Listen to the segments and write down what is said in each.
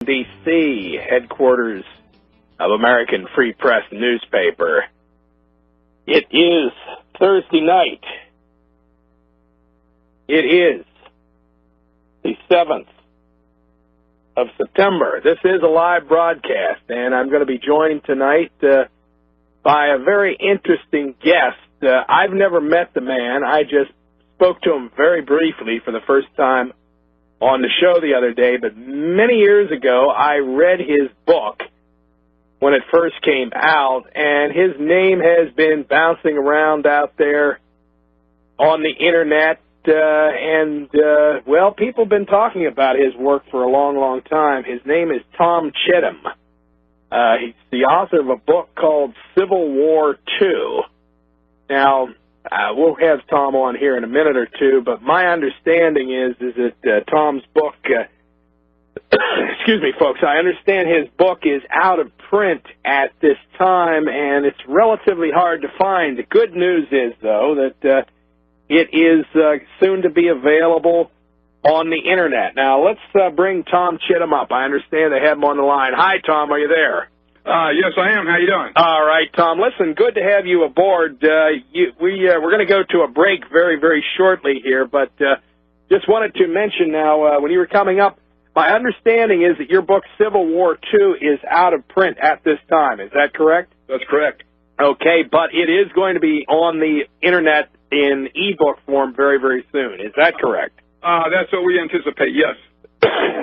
D.C., headquarters of American Free Press newspaper. It is Thursday night. It is the 7th of September. This is a live broadcast, and I'm going to be joined tonight by a very interesting guest. I've never met the man. I just spoke to him very briefly for the first time on the show the other day, but many years ago I read his book when it first came out, and his name has been bouncing around out there on the internet, well, people have been talking about his work for a long, long time. His name is Tom Chittum. He's the author of a book called Civil War II. Now, we'll have Tom on here in a minute or two, but my understanding is that Tom's book, excuse me, folks, I understand his book is out of print at this time, and it's relatively hard to find. The good news is, though, that it is soon to be available on the Internet. Now, let's bring Tom Chittum up. I understand they have him on the line. Hi, Tom. Are you there? Yes, I am. How you doing? All right, Tom. Listen, good to have you aboard. We're going to go to a break very, very shortly here, but just wanted to mention now, when you were coming up, my understanding is that your book, Civil War II, is out of print at this time. Is that correct? That's correct. Okay, but it is going to be on the Internet in ebook form very, very soon. Is that correct? That's what we anticipate, yes.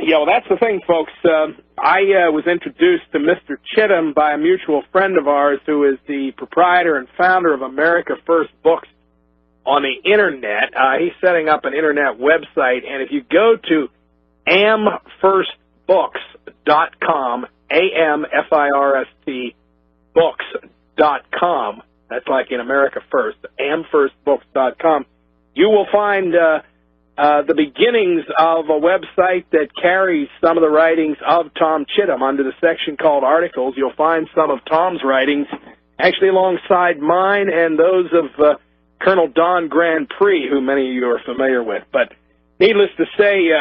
Yeah, well, that's the thing, folks. I was introduced to Mr. Chittum by a mutual friend of ours who is the proprietor and founder of America First Books on the Internet. He's setting up an Internet website, and if you go to amfirstbooks.com, AMFIRST books.com, that's like in America First, amfirstbooks.com, you will find the beginnings of a website that carries some of the writings of Tom Chittum. Under the section called Articles, you'll find some of Tom's writings, actually alongside mine and those of Colonel Don Grand Prix, who many of you are familiar with. But needless to say,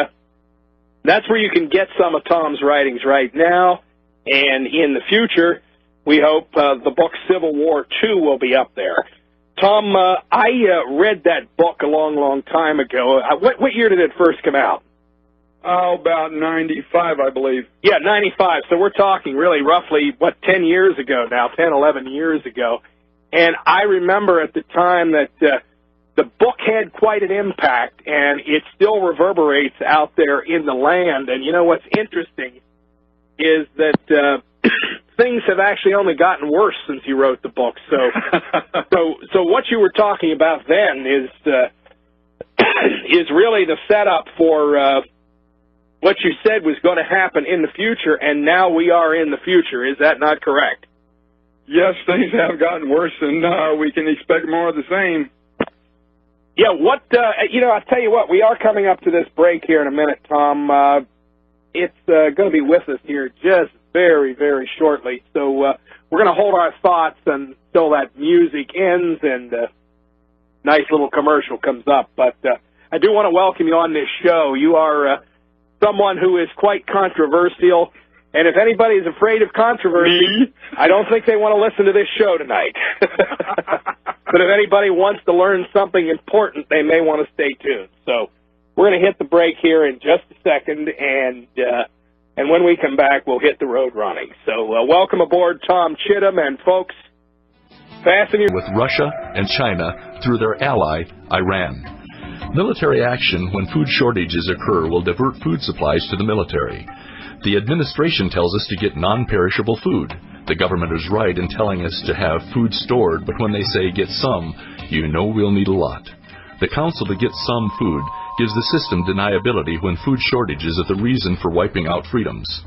that's where you can get some of Tom's writings right now, and in the future, we hope the book Civil War II will be up there. Tom, I read that book a long, long time ago. What year did it first come out? Oh, about 95, I believe. Yeah, 95. So we're talking really roughly, 10 years ago now, 10, 11 years ago. And I remember at the time that the book had quite an impact, and it still reverberates out there in the land. And you know what's interesting is that things have actually only gotten worse since you wrote the book. So what you were talking about then is really the setup for what you said was going to happen in the future, and now we are in the future. Is that not correct? Yes, things have gotten worse, and we can expect more of the same. Yeah, I'll tell you what, we are coming up to this break here in a minute, Tom. It's going to be with us here just very, very shortly. So we're going to hold our thoughts until that music ends and a nice little commercial comes up. But I do want to welcome you on this show. You are someone who is quite controversial, and if anybody's afraid of controversy, I don't think they want to listen to this show tonight. But if anybody wants to learn something important, they may want to stay tuned. So we're going to hit the break here in just a second, and when we come back, we'll hit the road running. So welcome aboard, Tom Chittum, and folks, fasten your... With Russia and China through their ally, Iran. Military action when food shortages occur will divert food supplies to the military. The administration tells us to get non-perishable food. The government is right in telling us to have food stored, but when they say get some, you know we'll need a lot. The counsel to get some food gives the system deniability when food shortages are the reason for wiping out freedoms.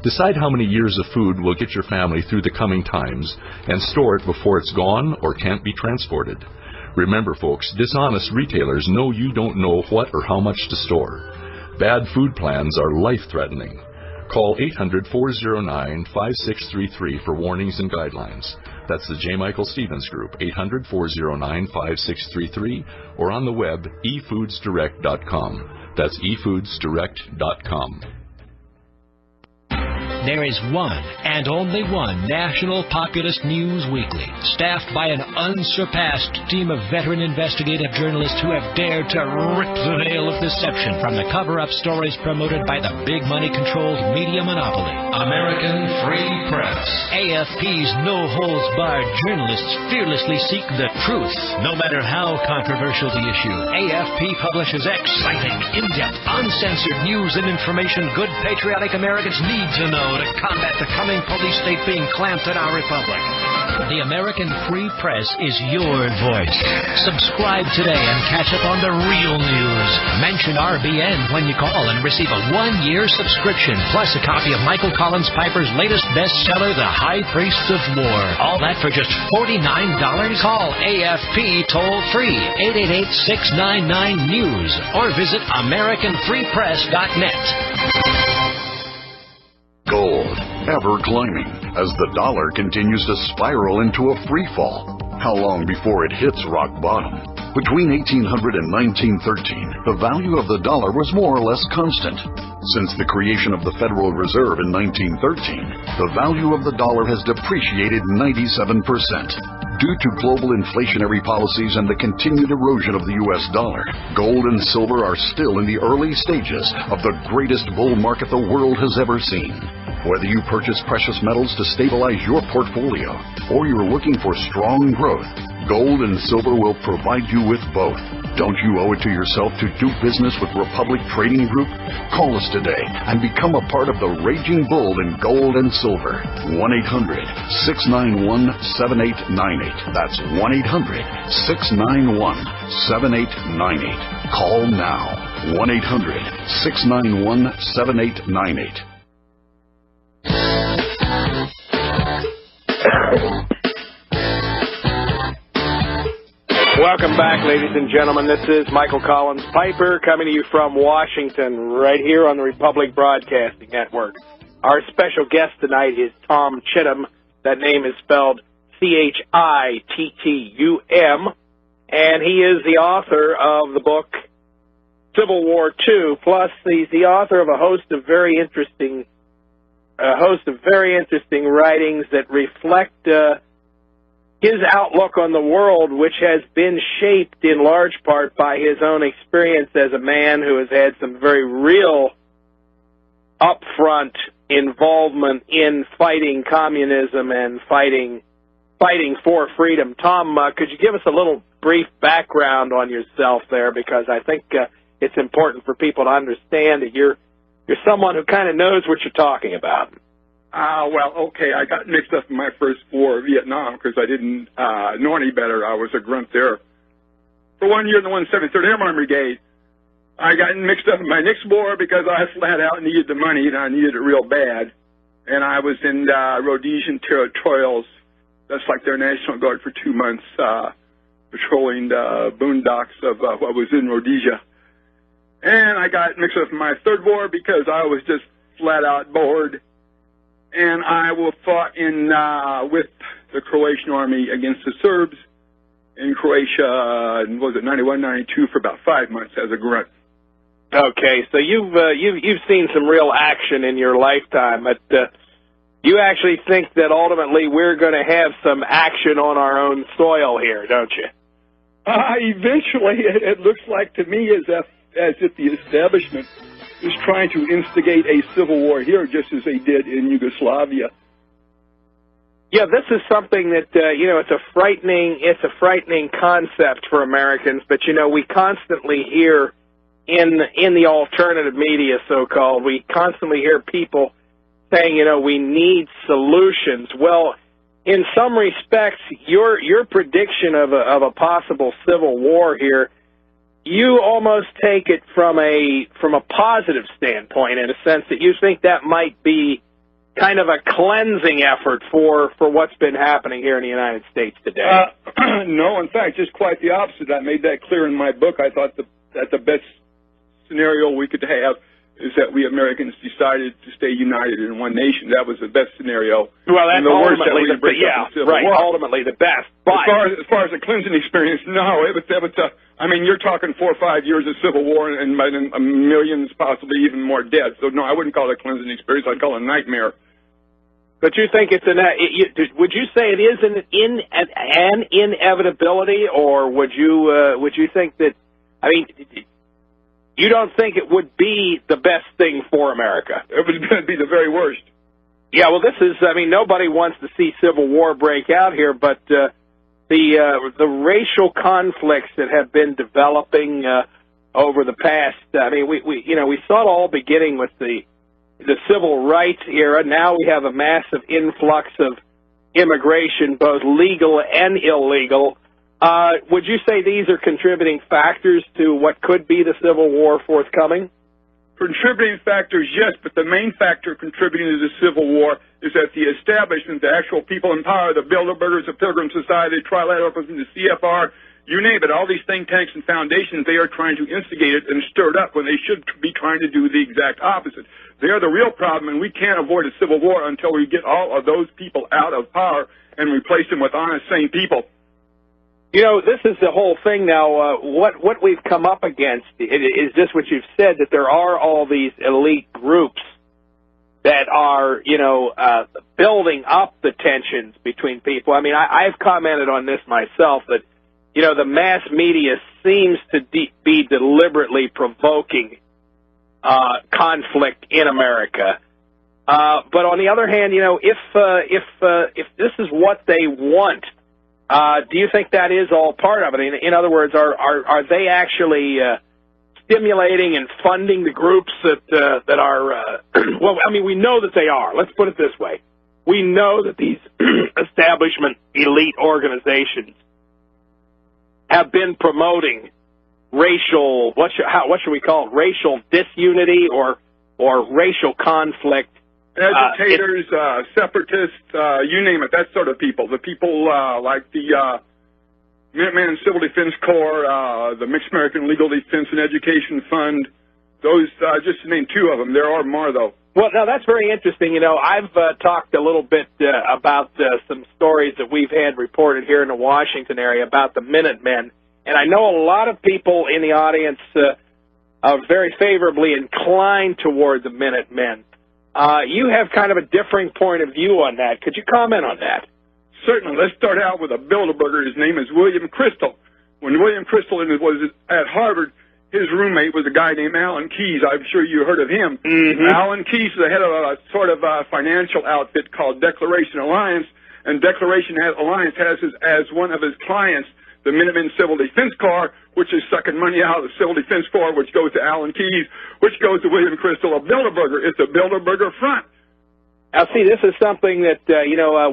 Decide how many years of food will get your family through the coming times and store it before it's gone or can't be transported. Remember, folks, dishonest retailers know you don't know what or how much to store. Bad food plans are life-threatening. Call 800-409-5633 for warnings and guidelines. That's the J. Michael Stevens Group, 800-409-5633, or on the web, efoodsdirect.com. That's efoodsdirect.com. There is one and only one National Populist News Weekly, staffed by an unsurpassed team of veteran investigative journalists who have dared to rip the veil of deception from the cover-up stories promoted by the big money-controlled media monopoly. American Free Press. AFP's no-holds-barred journalists fearlessly seek the truth, no matter how controversial the issue. AFP publishes exciting, in-depth, uncensored news and information good patriotic Americans need to know to combat the coming police state being clamped on our republic. The American Free Press is your voice. Subscribe today and catch up on the real news. Mention RBN when you call and receive a 1-year subscription, plus a copy of Michael Collins Piper's latest bestseller, The High Priests of War. All that for just $49. Call AFP toll-free, 888-699-NEWS, or visit AmericanFreePress.net. Gold, ever climbing, as the dollar continues to spiral into a free fall. How long before it hits rock bottom? Between 1800 and 1913, the value of the dollar was more or less constant. Since the creation of the Federal Reserve in 1913, the value of the dollar has depreciated 97%. Due to global inflationary policies and the continued erosion of the U.S. dollar, gold and silver are still in the early stages of the greatest bull market the world has ever seen. Whether you purchase precious metals to stabilize your portfolio or you're looking for strong growth, gold and silver will provide you with both. Don't you owe it to yourself to do business with Republic Trading Group? Call us today and become a part of the raging bull in gold and silver. 1-800-691-7898. That's 1-800-691-7898. Call now. 1-800-691-7898. Welcome back, ladies and gentlemen. This is Michael Collins Piper coming to you from Washington, right here on the Republic Broadcasting Network. Our special guest tonight is Tom Chittum. That name is spelled Chittum, and he is the author of the book Civil War II. Plus, he's the author of a host of very interesting writings that reflect his outlook on the world, which has been shaped in large part by his own experience as a man who has had some very real upfront involvement in fighting communism and fighting for freedom. Tom, could you give us a little brief background on yourself there? Because I think it's important for people to understand that you're someone who kind of knows what you're talking about. Well, okay, I got mixed up in my first war, Vietnam, because I didn't know any better. I was a grunt there. For 1 year in the 173rd Airborne Brigade, I got mixed up in my next war because I flat out needed the money, and I needed it real bad. And I was in Rhodesian territorials. That's like their National Guard for 2 months, patrolling the boondocks of what was in Rhodesia. And I got mixed up in my third war because I was just flat out bored. And I fought in with the Croatian army against the Serbs in Croatia, was it 91, 92, for about 5 months as a grunt. Okay, so you've seen some real action in your lifetime, but you actually think that ultimately we're going to have some action on our own soil here, don't you? Eventually, it looks like to me as if the establishment is trying to instigate a civil war here, just as they did in Yugoslavia. Yeah, this is something that it's a frightening concept for Americans. But we constantly hear in the alternative media, so-called, we constantly hear people saying, we need solutions. Well, in some respects, your prediction of a possible civil war here, you almost take it from a positive standpoint, in a sense that you think that might be kind of a cleansing effort for what's been happening here in the United States today. No, in fact, just quite the opposite. I made that clear in my book. I thought that the best scenario we could have is that we Americans decided to stay united in one nation. That was the best scenario. Well, that's ultimately the best. Yeah, right. Ultimately the best. But as far as the cleansing experience, no, it was. I mean, you're talking 4 or 5 years of civil war and millions, possibly even more dead. So no, I wouldn't call it a cleansing experience. I'd call it a nightmare. But you think it's would you say it is an inevitability, or would you think that? I mean, you don't think it would be the best thing for America? It would be the very worst. Yeah, well, nobody wants to see civil war break out here, but the racial conflicts that have been developing over the past. I mean, we saw it all beginning with the civil rights era. Now we have a massive influx of immigration, both legal and illegal. Would you say these are contributing factors to what could be the civil war forthcoming? Contributing factors, yes, but the main factor contributing to the Civil War is that the establishment, the actual people in power, the Bilderbergers, the Pilgrim Society, the Trilaterals, the CFR, you name it, all these think tanks and foundations, they are trying to instigate it and stir it up when they should be trying to do the exact opposite. They are the real problem, and we can't avoid a civil war until we get all of those people out of power and replace them with honest, sane people. You know, this is the whole thing now. What we've come up against is just what you've said, that there are all these elite groups that are, building up the tensions between people. I mean, I've commented on this myself, that, the mass media seems to be deliberately provoking conflict in America. But on the other hand, if this is what they want, do you think that is all part of it? In other words, are they actually stimulating and funding the groups that are? Well, I mean, we know that they are. Let's put it this way: we know that these establishment elite organizations have been promoting racial what should we call it? Racial disunity or racial conflict. Agitators, separatists, you name it, that sort of people. The people like the Minuteman Civil Defense Corps, the Mixed American Legal Defense and Education Fund, those, just to name two of them. There are more, though. Well, now, that's very interesting. I've talked a little bit about some stories that we've had reported here in the Washington area about the Minutemen, and I know a lot of people in the audience are very favorably inclined toward the Minutemen. You have kind of a differing point of view on that. Could you comment on that? Certainly. Let's start out with a Bilderberger. His name is William Kristol. When William Kristol was at Harvard, his roommate was a guy named Alan Keyes. I'm sure you heard of him. Mm-hmm. Alan Keyes is the head of a sort of financial outfit called Declaration Alliance, and Declaration Alliance has as one of his clients the Minutemen Civil Defense Corps, which is sucking money out of the Civil Defense Corps, which goes to Alan Keyes, which goes to William Kristol of Bilderberger. It's a Bilderberger front. Now, see, this is something that,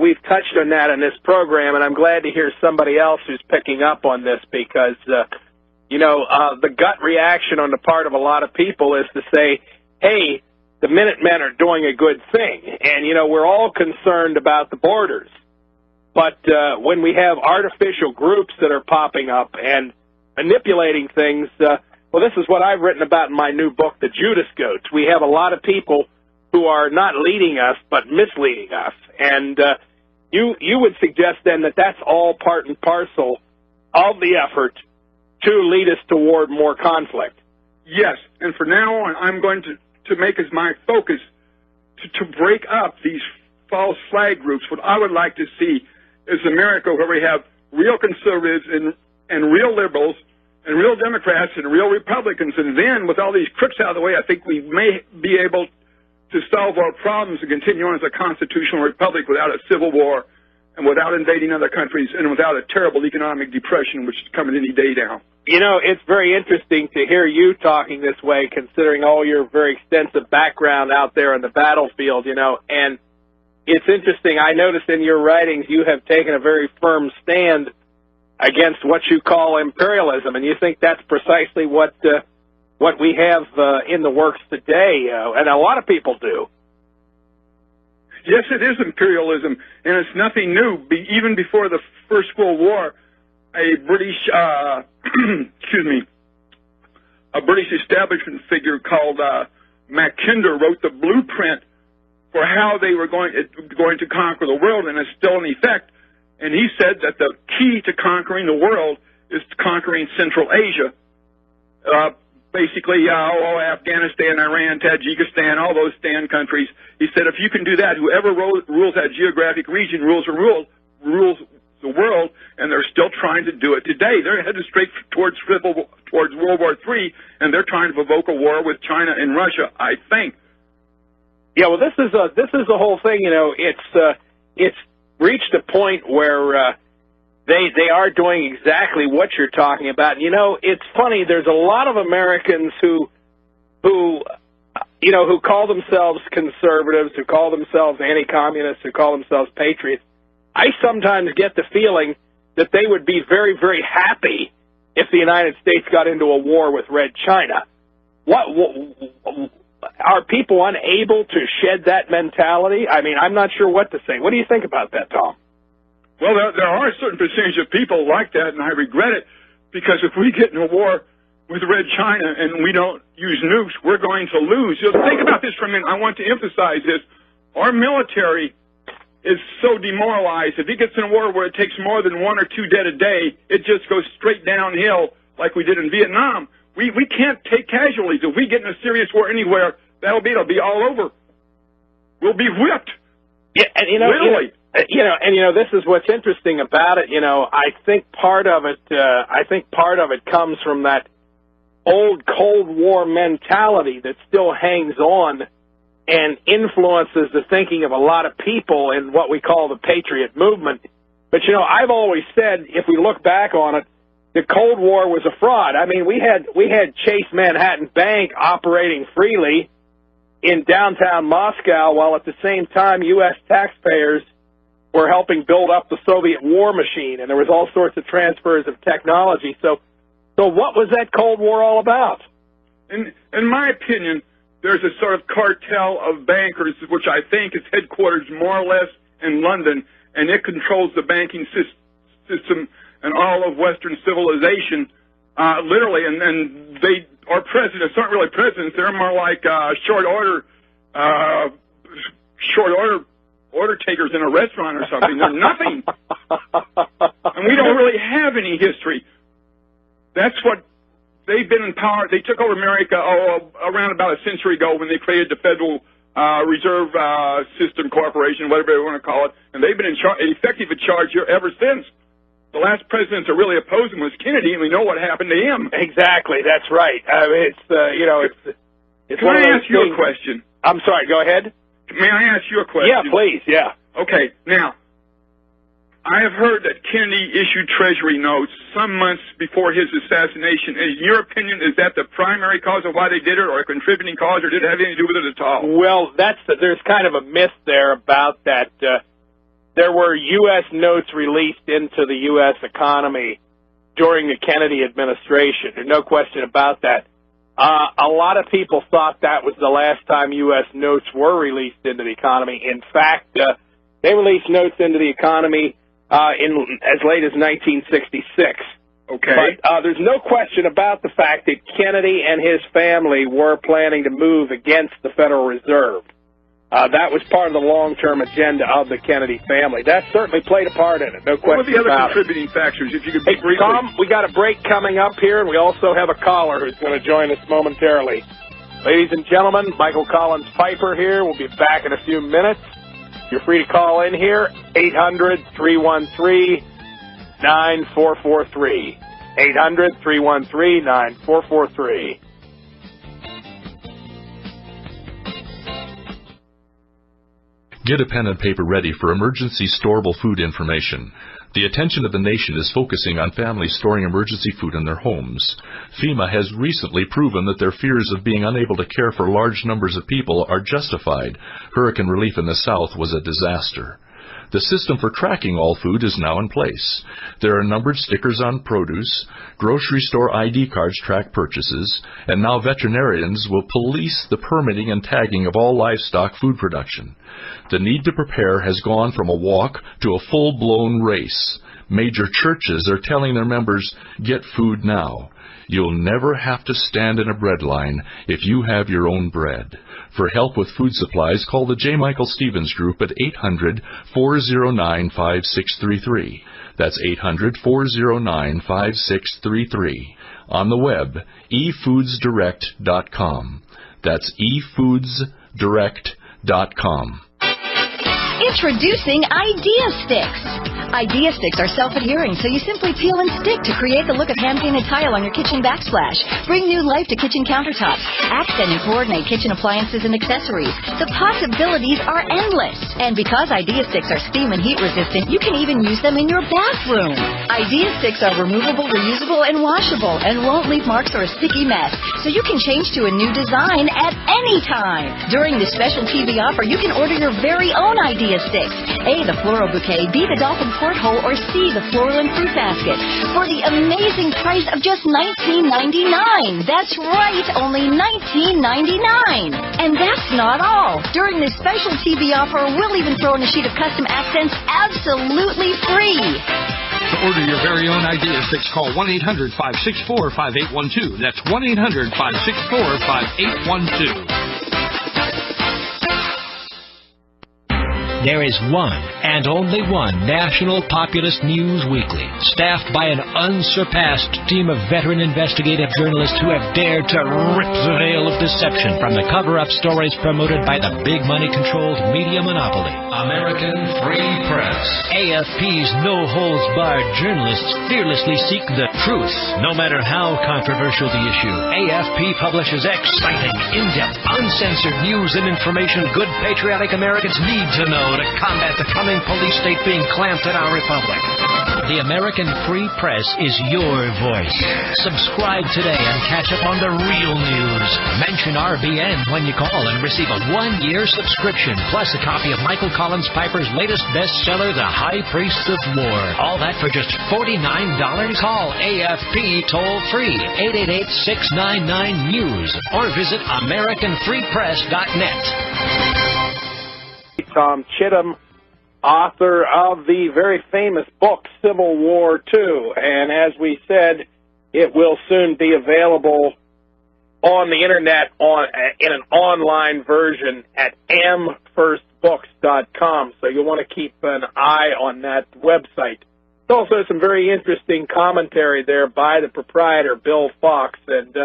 we've touched on that in this program, and I'm glad to hear somebody else who's picking up on this because, the gut reaction on the part of a lot of people is to say, hey, the Minutemen are doing a good thing, and, we're all concerned about the borders. But when we have artificial groups that are popping up and manipulating things, well, this is what I've written about in my new book, The Judas Goats. We have a lot of people who are not leading us, but misleading us. And you would suggest then that that's all part and parcel of the effort to lead us toward more conflict. Yes, and from now on, I'm going to make as my focus to break up these false flag groups. What I would like to see is America where we have real conservatives and real liberals and real Democrats and real Republicans. And then, with all these crooks out of the way, I think we may be able to solve our problems and continue on as a constitutional republic without a civil war and without invading other countries and without a terrible economic depression, which is coming any day now. It's very interesting to hear you talking this way, considering all your very extensive background out there on the battlefield, and it's interesting. I noticed in your writings you have taken a very firm stand against what you call imperialism, and you think that's precisely what we have in the works today, and a lot of people do. Yes, it is imperialism, and it's nothing new. Even before the First World War, a British, a British establishment figure called Mackinder wrote the blueprint for how they were going to conquer the world, and it's still in effect. And he said that the key to conquering the world is conquering Central Asia. basically Afghanistan, Iran, Tajikistan, all those Stan countries. He said, if you can do that, whoever rules that geographic region rules the world, and they're still trying to do it today. They're headed straight towards World War III, and they're trying to provoke a war with China and Russia, I think. Yeah, well, this is the whole thing. You know, it's reached a point where they are doing exactly what you're talking about. And, you know, it's funny. There's a lot of Americans who call themselves conservatives, who call themselves anti-communists, who call themselves patriots. I sometimes get the feeling that they would be very, very happy if the United States got into a war with Red China. Are people unable to shed that mentality? I mean, I'm not sure what to say. What do you think about that, Tom? Well, there are a certain percentage of people like that, and I regret it, because if we get in a war with Red China and we don't use nukes, we're going to lose. So think about this for a minute. I want to emphasize this. Our military is so demoralized. If it gets in a war where it takes more than 1 or 2 dead a day, it just goes straight downhill like we did in Vietnam. We can't take casualties. If we get in a serious war anywhere, it'll be all over. We'll be whipped. Yeah, and literally. This is what's interesting about it. You know, I think part of it comes from that old Cold War mentality that still hangs on and influences the thinking of a lot of people in what we call the Patriot movement. But, you know, I've always said, if we look back on it, the Cold War was a fraud. I mean, we had Chase Manhattan Bank operating freely in downtown Moscow, while at the same time U.S. taxpayers were helping build up the Soviet war machine, and there was all sorts of transfers of technology. So what was that Cold War all about? In my opinion, there's a sort of cartel of bankers, which I think is headquartered more or less in London, and it controls the banking system and all of Western civilization, literally. And they are presidents, aren't really presidents. They're more like short order takers in a restaurant or something. They're nothing. And we don't really have any history. That's what they've been in power. They took over America around about a century ago when they created the Federal Reserve System Corporation, whatever you want to call it, and they've been effective in charge here ever since. The last president to really oppose him was Kennedy, and we know what happened to him. Exactly, that's right. I mean, it's Can I ask you a question? I'm sorry, go ahead. May I ask you a question? Yeah, please, yeah. Okay, now, I have heard that Kennedy issued Treasury notes some months before his assassination. In your opinion, is that the primary cause of why they did it, or a contributing cause, or did it have anything to do with it at all? Well, there's kind of a myth there about that. There were U.S. notes released into the U.S. economy during the Kennedy administration. There's no question about that. A lot of people thought that was the last time U.S. notes were released into the economy. In fact, they released notes into the economy as late as 1966. Okay. But there's no question about the fact that Kennedy and his family were planning to move against the Federal Reserve. That was part of the long-term agenda of the Kennedy family. That certainly played a part in it, no question about it. What were the other contributing factors, if you could Hey, Tom, we got a break coming up here, and we also have a caller who's going to join us momentarily. Ladies and gentlemen, Michael Collins Piper here. We'll be back in a few minutes. You're free to call in here, 800-313-9443. 800-313-9443. Get a pen and paper ready for emergency storable food information. The attention of the nation is focusing on families storing emergency food in their homes. FEMA has recently proven that their fears of being unable to care for large numbers of people are justified. Hurricane relief in the South was a disaster. The system for tracking all food is now in place. There are numbered stickers on produce, grocery store ID cards track purchases, and now veterinarians will police the permitting and tagging of all livestock food production. The need to prepare has gone from a walk to a full-blown race. Major churches are telling their members, get food now. You'll never have to stand in a bread line if you have your own bread. For help with food supplies, call the J. Michael Stevens Group at 800-409-5633. That's 800-409-5633. On the web, efoodsdirect.com. That's efoodsdirect.com. Introducing Idea Sticks. Idea Sticks are self-adhering, so you simply peel and stick to create the look of hand-painted tile on your kitchen backsplash. Bring new life to kitchen countertops. Accent and coordinate kitchen appliances and accessories. The possibilities are endless. And because Idea Sticks are steam and heat resistant, you can even use them in your bathroom. Idea Sticks are removable, reusable, and washable, and won't leave marks or a sticky mess, so you can change to a new design at any time. During this special TV offer, you can order your very own Idea Sticks. A, the floral bouquet, B, the dolphin porthole, or C, the floral and fruit basket, for the amazing price of just $19.99. That's right, only $19.99. And that's not all. During this special TV offer, we'll even throw in a sheet of custom accents absolutely free. To order your very own Idea Sticks, call 1-800-564-5812. That's 1-800-564-5812. There is one and only one National Populist News Weekly, staffed by an unsurpassed team of veteran investigative journalists who have dared to rip the veil of deception from the cover-up stories promoted by the big money-controlled media monopoly, American Free Press. AFP's no-holds-barred journalists fearlessly seek the truth, no matter how controversial the issue. AFP publishes exciting, in-depth, uncensored news and information good patriotic Americans need to know to combat the coming police state being clamped at our republic. The American Free Press is your voice. Subscribe today and catch up on the real news. Mention RBN when you call and receive a 1-year subscription, plus a copy of Michael Collins Piper's latest bestseller, The High Priests of War. All that for just $49. Call AFP toll-free, 888-699-NEWS, or visit AmericanFreePress.net. Tom Chittum, author of the very famous book Civil War II, and as we said, it will soon be available on the internet in an online version at mfirstbooks.com, so you'll want to keep an eye on that website. There's also some very interesting commentary there by the proprietor, Bill Fox, and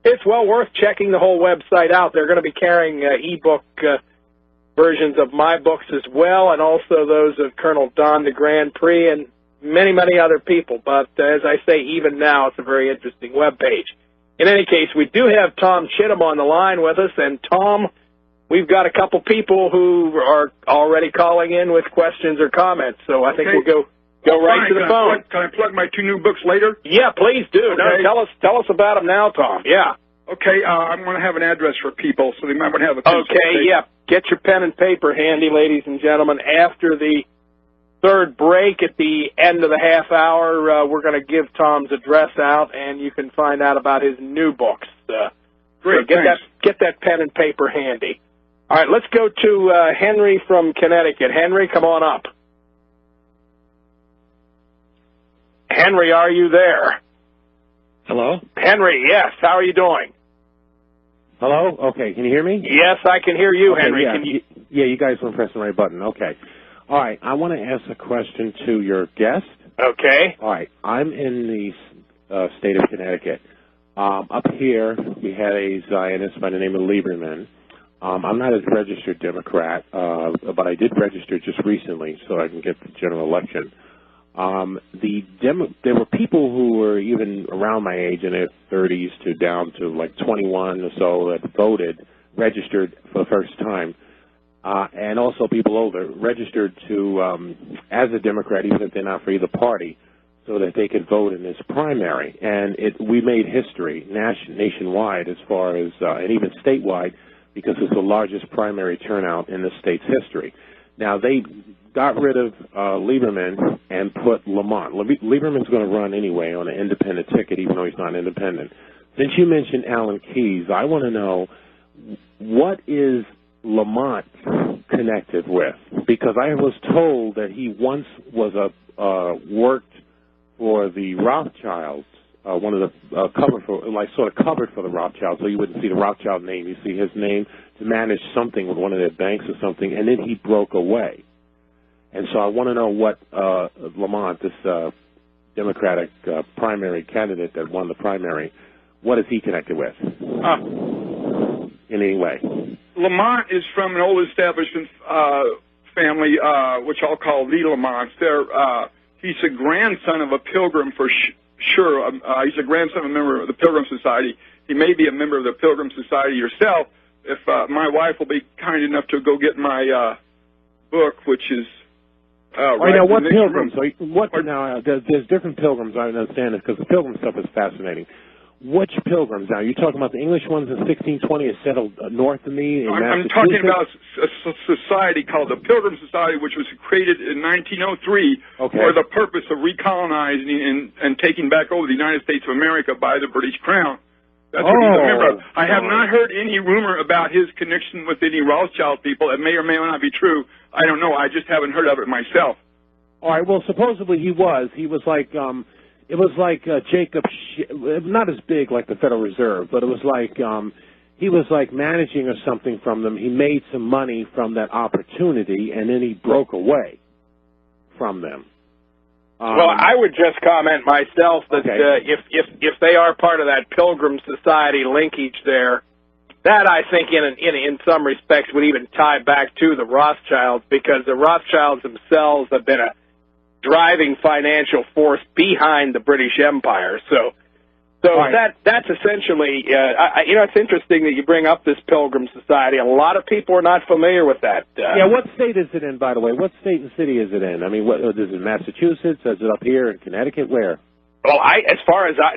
it's well worth checking the whole website out. They're going to be carrying ebook versions of my books as well, and also those of Colonel Don de Grand Prix and many, many other people. But as I say, even now, it's a very interesting webpage. In any case, we do have Tom Chittum on the line with us, and Tom, we've got a couple people who are already calling in with questions or comments, so I think we'll go right to the phone. Can I plug my 2 new books later? Yeah, please do. Okay. No, tell us about them now, Tom. Yeah. Okay, I'm going to have an address for people, so they might want to have a pencil. Okay, yeah. Get your pen and paper handy, ladies and gentlemen. After the third break, at the end of the half hour, we're going to give Tom's address out, and you can find out about his new books. Great, so get that pen and paper handy. All right, let's go to Henry from Connecticut. Henry, come on up. Henry, are you there? Hello? Henry, yes. How are you doing? Hello? Okay, can you hear me? Yes, I can hear you, okay, Henry. Yeah, you guys weren't pressing the right button. Okay. All right, I want to ask a question to your guest. Okay. All right, I'm in the state of Connecticut. Up here, we had a Zionist by the name of Lieberman. I'm not a registered Democrat, but I did register just recently so I can get the general election. There were people who were even around my age in their 30s to down to like 21 or so that voted, registered for the first time, and also people older registered to as a Democrat, even if they're not for either party, so that they could vote in this primary. And we made history nationwide as far as and even statewide, because it's the largest primary turnout in the state's history. Now, they got rid of Lieberman and put Lamont. Lieberman's going to run anyway on an independent ticket, even though he's not independent. Since you mentioned Alan Keyes, I want to know, what is Lamont connected with? Because I was told that he once was worked for the Rothschilds, one of the covered for the Rothschilds, so you wouldn't see the Rothschild name. You see his name to manage something with one of their banks or something, and then he broke away. And so I want to know what Lamont, this Democratic primary candidate that won the primary. What is he connected with? In any way? Lamont is from an old establishment family, which I'll call the Lamonts. He's a grandson of a pilgrim for sure. He's a grandson of a member of the Pilgrim Society. He may be a member of the Pilgrim Society yourself. If my wife will be kind enough to go get my book, which is right now, what in the next pilgrims? room. Now? There's different pilgrims. I understand this because the pilgrim stuff is fascinating. Which pilgrims? Now, you're talking about the English ones in 1620 is settled north of me in I'm Massachusetts? talking about a society called the Pilgrim Society, which was created in 1903 for the purpose of recolonizing and taking back over the United States of America by the British Crown. That's what he's a member of. I have not heard any rumor about his connection with any Rothschild people. It may or may not be true. I don't know. I just haven't heard of it myself. All right. Well, supposedly he was. He was like... It was like Jacob, not as big like the Federal Reserve, but it was like he was like managing or something from them. He made some money from that opportunity, and then he broke away from them. Well, I would just comment myself that if they are part of that Pilgrim Society linkage there, that I think in some respects would even tie back to the Rothschilds, because the Rothschilds themselves have been a driving financial force behind the British Empire. So that's essentially, it's interesting that you bring up this Pilgrim Society. A lot of people are not familiar with that. What state is it in, by the way? What state and city is it in? I mean, is it Massachusetts? Is it up here in Connecticut? Where? Well,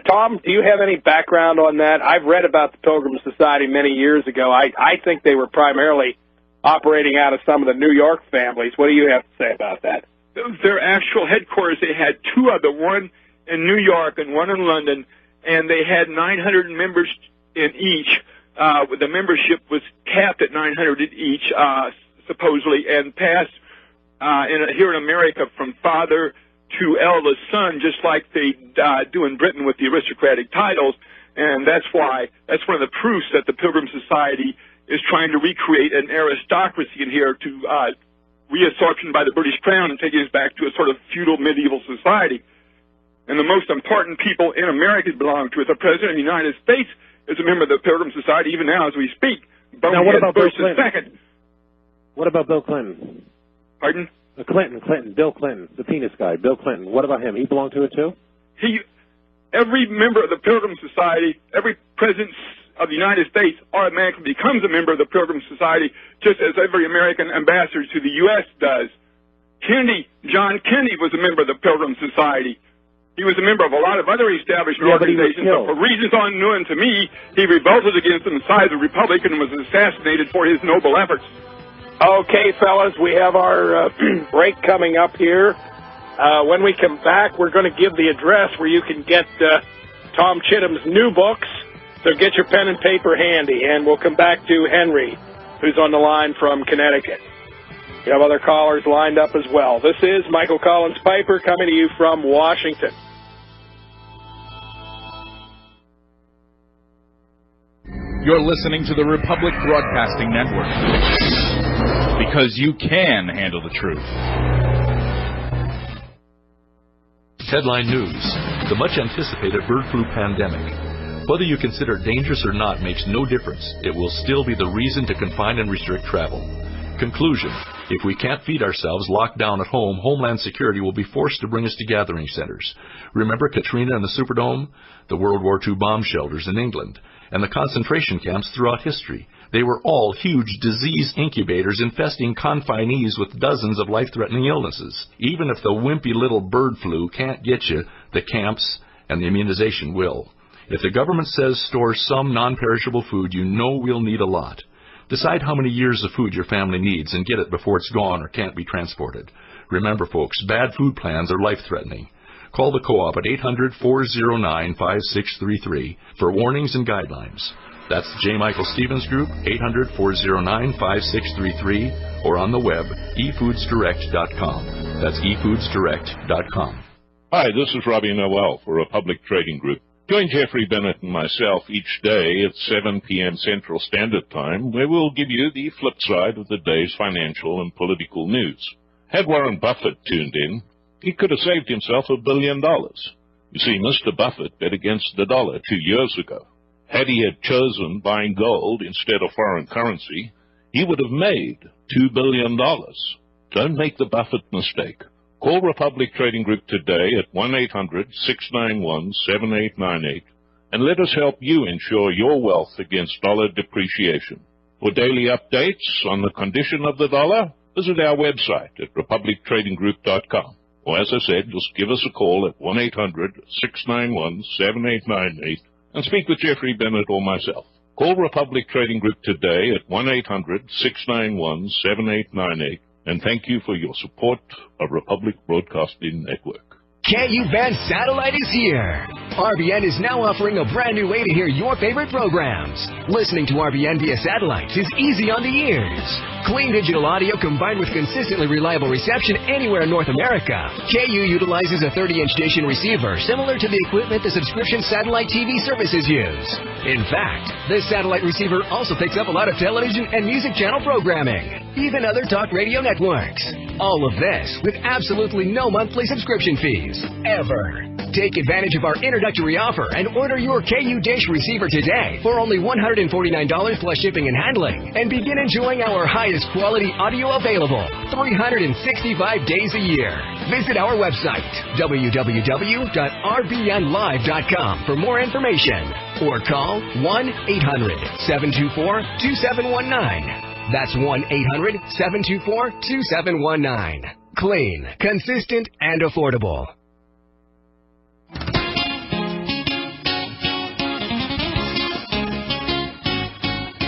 Tom, do you have any background on that? I've read about the Pilgrim Society many years ago. I think they were primarily operating out of some of the New York families. What do you have to say about that? Their actual headquarters, they had two of them, one in New York and one in London, and they had 900 members in each. The membership was capped at 900 in each, supposedly, and passed here in America from father to eldest son, just like they do in Britain with the aristocratic titles. And that's one of the proofs that the Pilgrim Society is trying to recreate an aristocracy in here to reabsorption by the British Crown and taking us back to a sort of feudal medieval society. And the most important people in America belong to it. The President of the United States is a member of the Pilgrim Society even now as we speak. Now, what about Bush Bill Clinton? II. What about Bill Clinton? Pardon? Bill Clinton, the penis guy, Bill Clinton. What about him? He belonged to it too? Every member of the Pilgrim Society, every president of the United States automatically becomes a member of the Pilgrim Society, just as every American ambassador to the U.S. does. John Kennedy was a member of the Pilgrim Society. He was a member of a lot of other establishment organizations, but for reasons unknown to me, he revolted against them inside the Republic and was assassinated for his noble efforts. Okay, fellas, we have our break coming up here. When we come back, we're going to give the address where you can get Tom Chittum's new books. So get your pen and paper handy, and we'll come back to Henry, who's on the line from Connecticut. We have other callers lined up as well. This is Michael Collins Piper coming to you from Washington. You're listening to the Republic Broadcasting Network, because you can handle the truth. Headline news: the much anticipated bird flu pandemic. Whether you consider it dangerous or not makes no difference. It will still be the reason to confine and restrict travel. Conclusion: if we can't feed ourselves locked down at home, Homeland Security will be forced to bring us to gathering centers. Remember Katrina and the Superdome? The World War II bomb shelters in England, and the concentration camps throughout history. They were all huge disease incubators infesting confinees with dozens of life-threatening illnesses. Even if the wimpy little bird flu can't get you, the camps and the immunization will. If the government says store some non-perishable food, you know we'll need a lot. Decide how many years of food your family needs and get it before it's gone or can't be transported. Remember, folks, bad food plans are life-threatening. Call the Co-op at 800-409-5633 for warnings and guidelines. That's J. Michael Stevens Group, 800-409-5633, or on the web, efoodsdirect.com. That's efoodsdirect.com. Hi, this is Robbie Noel for Republic Trading Group. Join Jeffrey Bennett and myself each day at 7 p.m. Central Standard Time, where we'll give you the flip side of the day's financial and political news. Had Warren Buffett tuned in, he could have saved himself $1 billion. You see, Mr. Buffett bet against the dollar 2 years ago. Had he had chosen buying gold instead of foreign currency, he would have made $2 billion. Don't make the Buffett mistake. Call Republic Trading Group today at 1-800-691-7898 and let us help you ensure your wealth against dollar depreciation. For daily updates on the condition of the dollar, visit our website at republictradinggroup.com. Or as I said, just give us a call at 1-800-691-7898 and speak with Jeffrey Bennett or myself. Call Republic Trading Group today at 1-800-691-7898 and thank you for your support of Republic Broadcasting Network. KU Band Satellite is here. RBN is now offering a brand new way to hear your favorite programs. Listening to RBN via satellite is easy on the ears. Clean digital audio combined with consistently reliable reception anywhere in North America. KU utilizes a 30-inch dish and receiver similar to the equipment the subscription satellite TV services use. In fact, this satellite receiver also picks up a lot of television and music channel programming, even other talk radio networks. All of this with absolutely no monthly subscription fees, ever. Take advantage of our introductory offer and order your KU Dish receiver today for only $149 plus shipping and handling, and begin enjoying our highest quality audio available 365 days a year. Visit our website, www.rbnlive.com for more information, or call 1-800-724-2719. That's 1-800-724-2719. Clean, consistent, and affordable.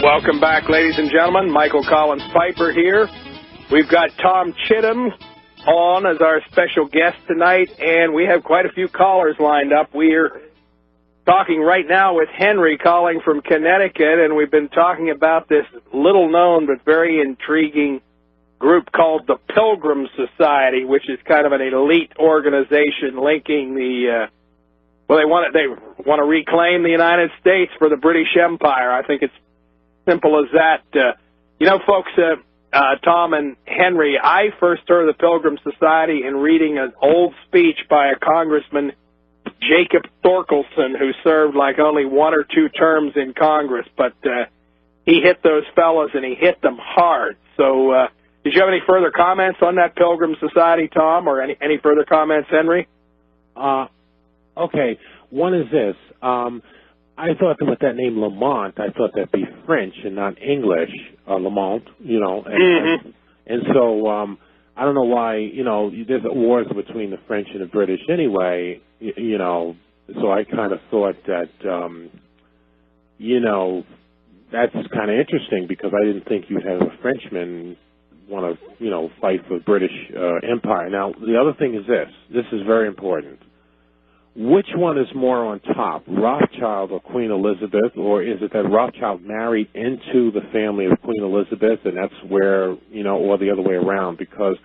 Welcome back, ladies and gentlemen. Michael Collins Piper here. We've got Tom Chittum on as our special guest tonight, and we have quite a few callers lined up. We're talking right now with Henry calling from Connecticut, and we've been talking about this little-known but very intriguing group called the Pilgrim Society, which is kind of an elite organization linking the they want to reclaim the United States for the British Empire. I think it's simple as that. Folks, Tom and Henry, I first heard of the Pilgrim Society in reading an old speech by a Congressman, Jacob Thorkelson, who served like only 1 or 2 terms in Congress, but he hit those fellas and he hit them hard. So did you have any further comments on that Pilgrim Society, Tom, or any further comments, Henry? Okay. One is this. I thought that with that name Lamont, I thought that'd be French and not English, Lamont, and so I don't know why, there's wars between the French and the British anyway, so I kind of thought that, that's kind of interesting because I didn't think you'd have a Frenchman want to, fight for the British Empire. Now, the other thing is this. This is very important. Which one is more on top, Rothschild or Queen Elizabeth, or is it that Rothschild married into the family of Queen Elizabeth, and that's where, or the other way around? Because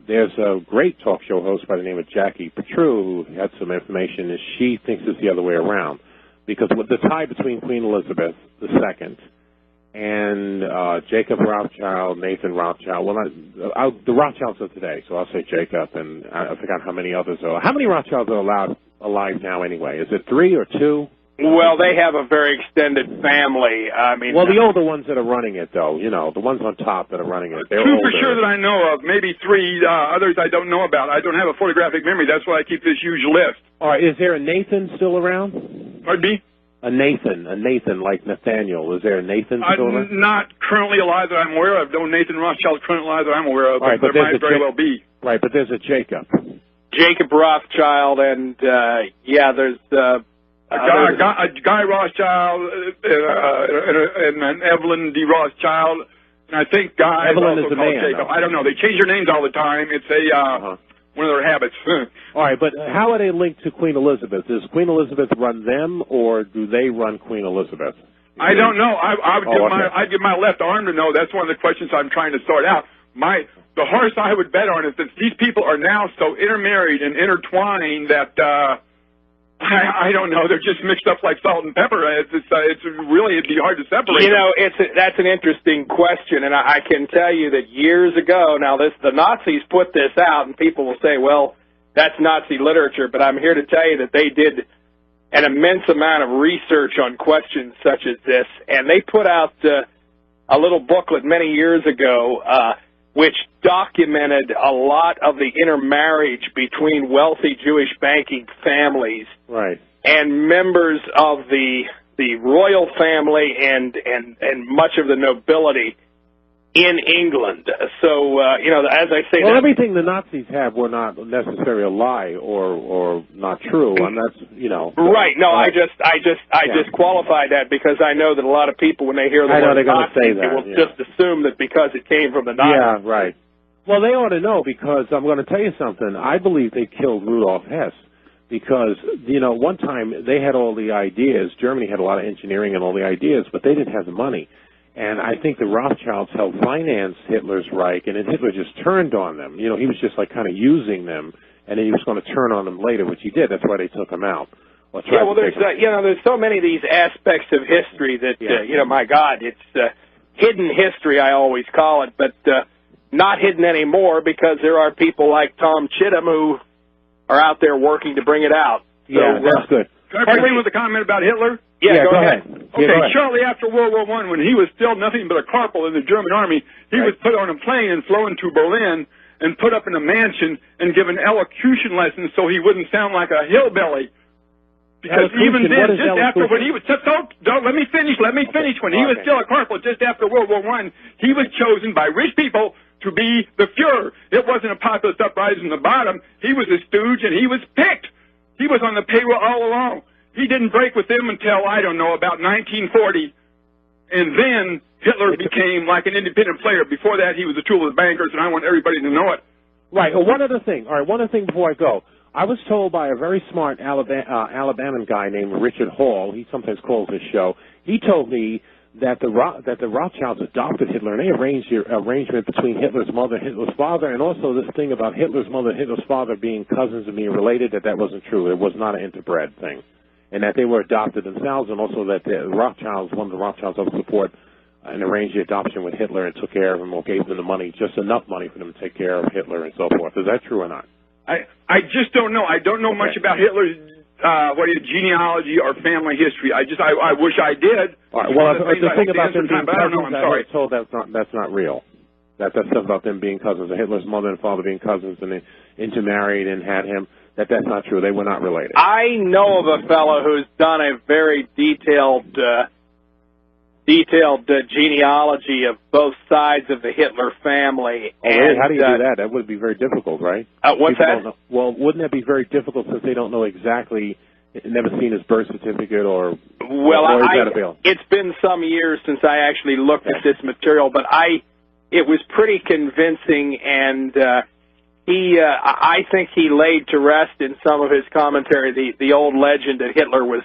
there's a great talk show host by the name of Jackie Petru who had some information, and she thinks it's the other way around. Because with the tie between Queen Elizabeth II and Jacob Rothschild, Nathan Rothschild, the Rothschilds are today, so I'll say Jacob, and I forgot how many others are. How many Rothschilds are alive now anyway? Is it 3 or 2? Well, they have a very extended family. The older ones that are running it, though, the ones on top that are running it, they're 2 older. for sure that I know of, maybe 3 others I don't know about. I don't have a photographic memory. That's why I keep this huge list. All right, is there a Nathan still around? Pardon me? A Nathan like Nathaniel. Is there a Nathan still around? Not currently alive that I'm aware of. No Nathan Rothschild currently alive that I'm aware of, but there might very well be. Right, but there's a Jacob. Jacob Rothschild, and there's a Guy Rothschild and Evelyn D. Rothschild, and I think Guy Evelyn is also is called man, Jacob. though. I don't know. They change their names all the time. It's one of their habits. All right, but how are they linked to Queen Elizabeth? Does Queen Elizabeth run them, or do they run Queen Elizabeth? I don't know. I'd give my left arm to know. That's one of the questions I'm trying to sort out. The horse I would bet on is that these people are now so intermarried and intertwined that I don't know. They're just mixed up like salt and pepper. It's really, it'd be hard to separate. That's an interesting question, and I can tell you that years ago, now the Nazis put this out, and people will say, well, that's Nazi literature, but I'm here to tell you that they did an immense amount of research on questions such as this, and they put out a little booklet many years ago which documented a lot of the intermarriage between wealthy Jewish banking families and members of the royal family and much of the nobility in England. So, as I say... Well, everything the Nazis had were not necessarily a lie or not true, and that's, Right. No, I just qualified that because I know that a lot of people, when they hear the word Nazi, they will just assume that because it came from the Nazis. Yeah, right. Well, they ought to know, because I'm going to tell you something. I believe they killed Rudolf Hess because, one time they had all the ideas. Germany had a lot of engineering and all the ideas, but they didn't have the money. And I think the Rothschilds helped finance Hitler's Reich, and then Hitler just turned on them. He was just like kind of using them, and then he was going to turn on them later, which he did. That's why they took him out. There's so many of these aspects of history that, my God, it's hidden history, I always call it, but not hidden anymore because there are people like Tom Chittum who are out there working to bring it out. Yeah, that's good. Can I begin with a comment about Hitler? Yeah, go ahead. Okay, shortly after World War I, when he was still nothing but a corporal in the German army, he was put on a plane and flown to Berlin and put up in a mansion and given elocution lessons so he wouldn't sound like a hillbilly. Because even then, just after when he was... let me finish. When he was still a corporal, just after World War I, he was chosen by rich people to be the Fuhrer. It wasn't a populist uprising from the bottom. He was a stooge, and he was picked. He was on the payroll all along. He didn't break with them until, about 1940. And then Hitler became like an independent player. Before that, he was a tool of the bankers, and I want everybody to know it. Right. Well, one other thing. All right, one other thing before I go. I was told by a very smart Alabama guy named Richard Hall, he sometimes calls his show, he told me that the Rothschilds adopted Hitler, and they arranged the arrangement between Hitler's mother and Hitler's father, and also this thing about Hitler's mother and Hitler's father being cousins and being related, that wasn't true. It was not an interbred thing. And that they were adopted themselves, and also that the Rothschilds, one of the Rothschilds helped support and arranged the adoption with Hitler and took care of him or gave them the money, just enough money for them to take care of Hitler and so forth. Is that true or not? I just don't know. I don't know much about Hitler's genealogy or family history. I wish I did. All right. Well, the thing about them being cousins, I was told that's not real. That stuff about them being cousins, Hitler's mother and father being cousins, and they intermarried and had him. That's not true. They were not related. I know of a fellow who's done a very detailed genealogy of both sides of the Hitler family. Oh, really? How do you do that? That would be very difficult, right? What's that? Well, wouldn't that be very difficult since they don't know exactly, never seen his birth certificate or... Well, it's been some years since I actually looked at this material, but it was pretty convincing, and I think he laid to rest in some of his commentary the old legend that Hitler was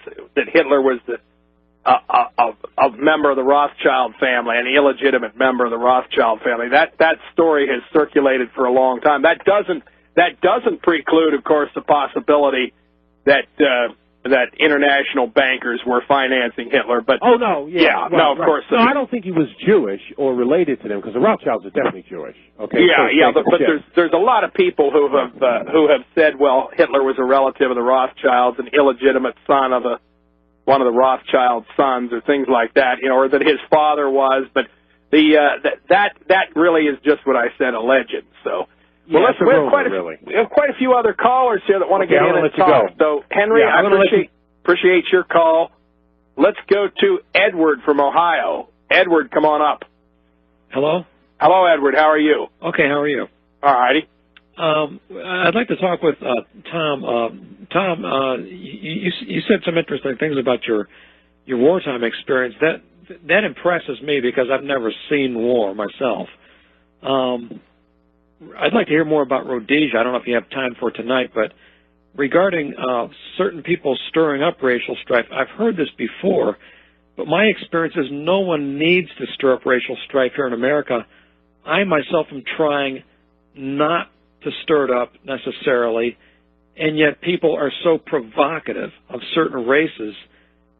a member of the Rothschild family, an illegitimate member of the Rothschild family. That story has circulated for a long time. That doesn't preclude, of course, the possibility that international bankers were financing Hitler. But of course. No, I don't think he was Jewish or related to them, because the Rothschilds are definitely Jewish. Okay. But there's a lot of people who have said, well, Hitler was a relative of the Rothschilds, an illegitimate son of one of the Rothschild sons, or things like that, or that his father was. But that really is just what I said, a legend. So. Well, we have quite a few other callers here that want to get in and talk. So, Henry, I appreciate your call. Let's go to Edward from Ohio. Edward, come on up. Hello? Hello, Edward. How are you? Okay, how are you? All righty. I'd like to talk with Tom. Tom, you said some interesting things about your wartime experience. That impresses me because I've never seen war myself. I'd like to hear more about Rhodesia. I don't know if you have time for it tonight, but regarding certain people stirring up racial strife, I've heard this before, but my experience is no one needs to stir up racial strife here in America. I myself am trying not to stir it up necessarily, and yet people are so provocative of certain races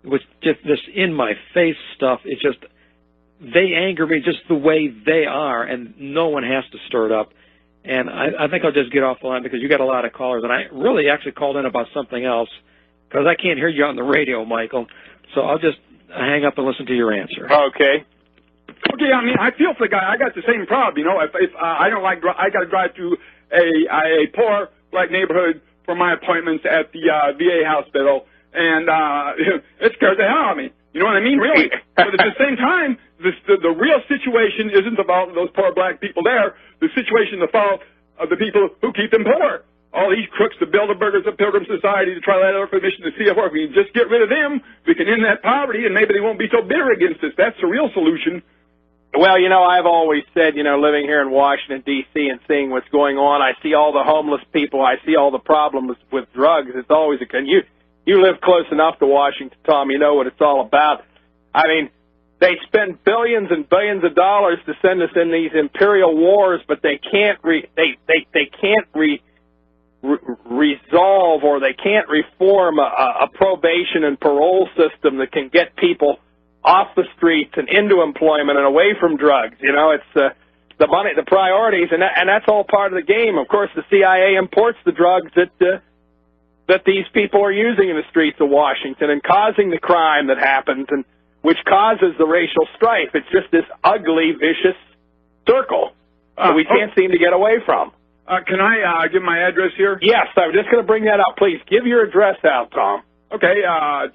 with just this in-my-face stuff. It's just, they anger me just the way they are, and no one has to stir it up. And I think I'll just get off the line because you got a lot of callers, and I really actually called in about something else because I can't hear you on the radio, Michael. So I'll just hang up and listen to your answer. Okay. Okay, I mean, I feel for the guy. I got the same problem, you know. If I don't like, I got to drive through a poor black neighborhood for my appointments at the VA hospital, and it scares the hell out of me. You know what I mean? Really. But at the same time, the real situation isn't the fault of those poor black people there. The situation is the fault of the people who keep them poor. All these crooks, the Bilderbergers, the Pilgrim Society, the Trilateral Commission, the CFR. If we can just get rid of them, we can end that poverty, and maybe they won't be so bitter against us. That's the real solution. Well, you know, I've always said, you know, living here in Washington, D.C. and seeing what's going on, I see all the homeless people, I see all the problems with drugs. It's always you live close enough to Washington, Tom, you know what it's all about. I mean, they spend billions and billions of dollars to send us in these imperial wars, but they can't resolve, or they can't reform a probation and parole system that can get people off the streets and into employment and away from drugs. You know, it's the money, the priorities, and that's all part of the game. Of course, the CIA imports the drugs that these people are using in the streets of Washington and causing the crime that happens, and which causes the racial strife. It's just this ugly, vicious circle that we can't seem to get away from. Can I give my address here? Yes, I was just going to bring that up. Please give your address out, Tom. Okay,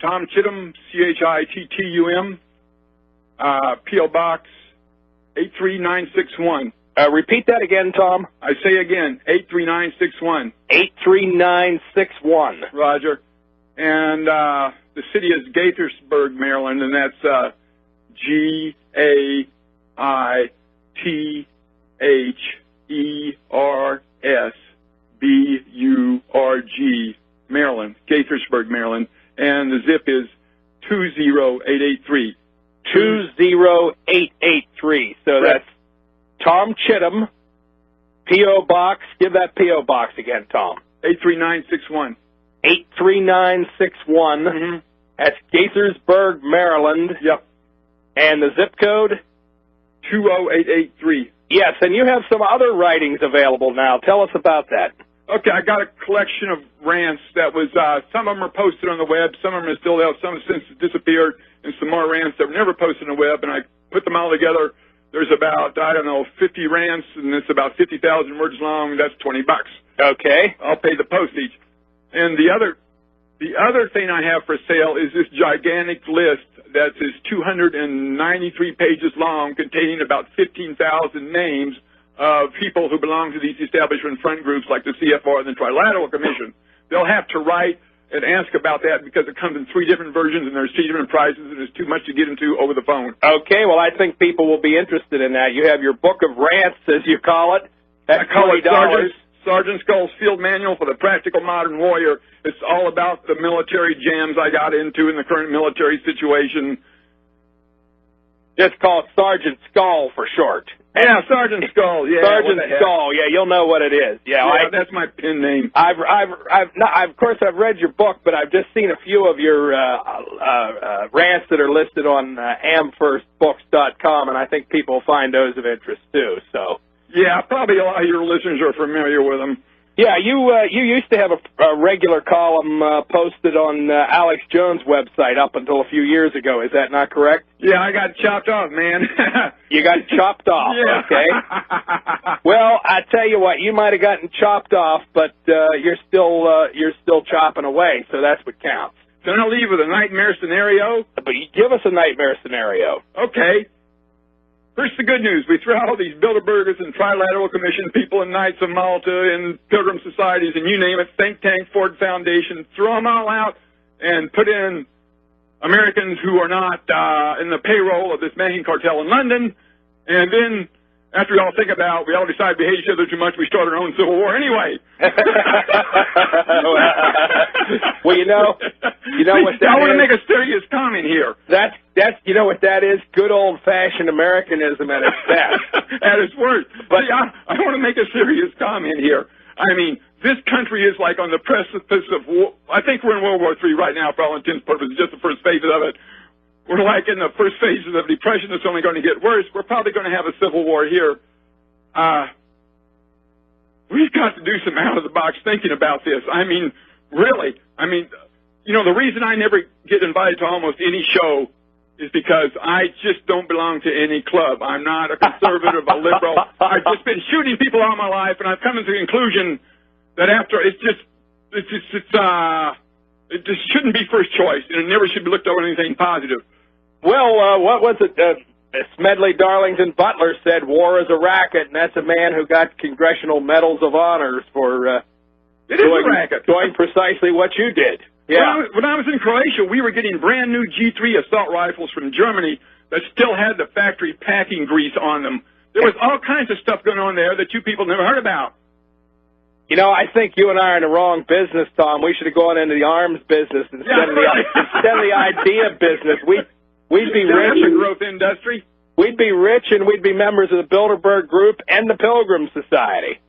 Tom Chittum, Chittum, P.O. Box 83961. Repeat that again, Tom. I say again, 83961. 83961. Roger. And the city is Gaithersburg, Maryland, and that's Gaitersburg, Maryland, Gaithersburg, Maryland, and the zip is 20883. 20883. So right. That's Tom Chittum, P.O. Box. Give that P.O. Box again, Tom. 83961. 83961. Mm-hmm. That's Gaithersburg, Maryland. Yep. And the zip code? 20883. Yes, and you have some other writings available now. Tell us about that. Okay, I got a collection of rants that was, some of them are posted on the web, some of them are still out, some have since disappeared, and some more rants that were never posted on the web, and I put them all together. There's about, 50 rants, and it's about 50,000 words long. That's $20. Okay. I'll pay the postage. And the other thing I have for sale is this gigantic list that is 293 pages long, containing about 15,000 names of people who belong to these establishment front groups like the CFR and the Trilateral Commission. They'll have to write and ask about that because it comes in 3 different versions and there's 3 different prices and there's too much to get into over the phone. Okay, well, I think people will be interested in that. You have your book of rants, as you call it. I call it Sergeant Skull's Field Manual for the Practical Modern Warrior. It's all about the military jams I got into in the current military situation. Just call it Sergeant Skull for short. Yeah, Sergeant Skull. Yeah, Sergeant Skull. Yeah, you'll know what it is. Yeah, that's my pen name. Of course, I've read your book, but I've just seen a few of your rants that are listed on amfirstbooks.com, and I think people find those of interest too. So. Yeah, probably a lot of your listeners are familiar with them. Yeah, you used to have a regular column posted on Alex Jones' website up until a few years ago. Is that not correct? Yeah, I got chopped off, man. You got chopped off, yeah. Okay. Well, I tell you what, you might have gotten chopped off, but you're still chopping away, so that's what counts. So I'm going to leave with a nightmare scenario? But you give us a nightmare scenario. Okay. First, the good news. We throw all these Bilderbergers and Trilateral Commission people and Knights of Malta and Pilgrim Societies and you name it, think tank, Ford Foundation, throw them all out and put in Americans who are not in the payroll of this banking cartel in London. And then, after we all think about it, we all decide we hate each other too much, we start our own civil war anyway. Well, you know what that I want to make a serious comment here. That's you know what that is? Good old-fashioned Americanism at its best. At its worst. But see, I want to make a serious comment here. I mean, this country is like on the precipice of war. I think we're in World War III right now for all intents and purposes, just the first phase of it. We're like in the first phases of depression. It's only going to get worse. We're probably going to have a civil war here. we've got to do some out-of-the-box thinking about this. I mean, really. I mean, you know, the reason I never get invited to almost any show is because I just don't belong to any club. I'm not a conservative, a liberal. I've just been shooting people all my life, and I've come to the conclusion that after it just shouldn't be first choice, and it never should be looked over anything positive. Well, what was it? Smedley Darlington Butler said war is a racket, and that's a man who got congressional medals of honors for doing precisely what you did. Yeah. When I was in Croatia, we were getting brand new G3 assault rifles from Germany that still had the factory packing grease on them. There was all kinds of stuff going on there that you people never heard about. You know, I think you and I are in the wrong business, Tom. We should have gone into the arms business instead of the idea business. We'd be rich and growth industry. We'd be rich, and we'd be members of the Bilderberg Group and the Pilgrim Society.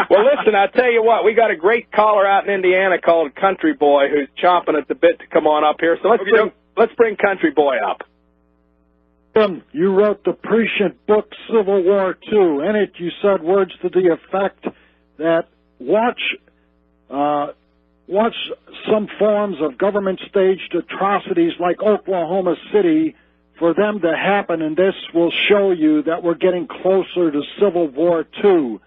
Well, listen, I'll tell you what, we got a great caller out in Indiana called Country Boy who's chomping at the bit to come on up here. So let's bring Country Boy up. You wrote the prescient book, Civil War II. In it, you said words to the effect that watch some forms of government-staged atrocities like Oklahoma City for them to happen, and this will show you that we're getting closer to Civil War II.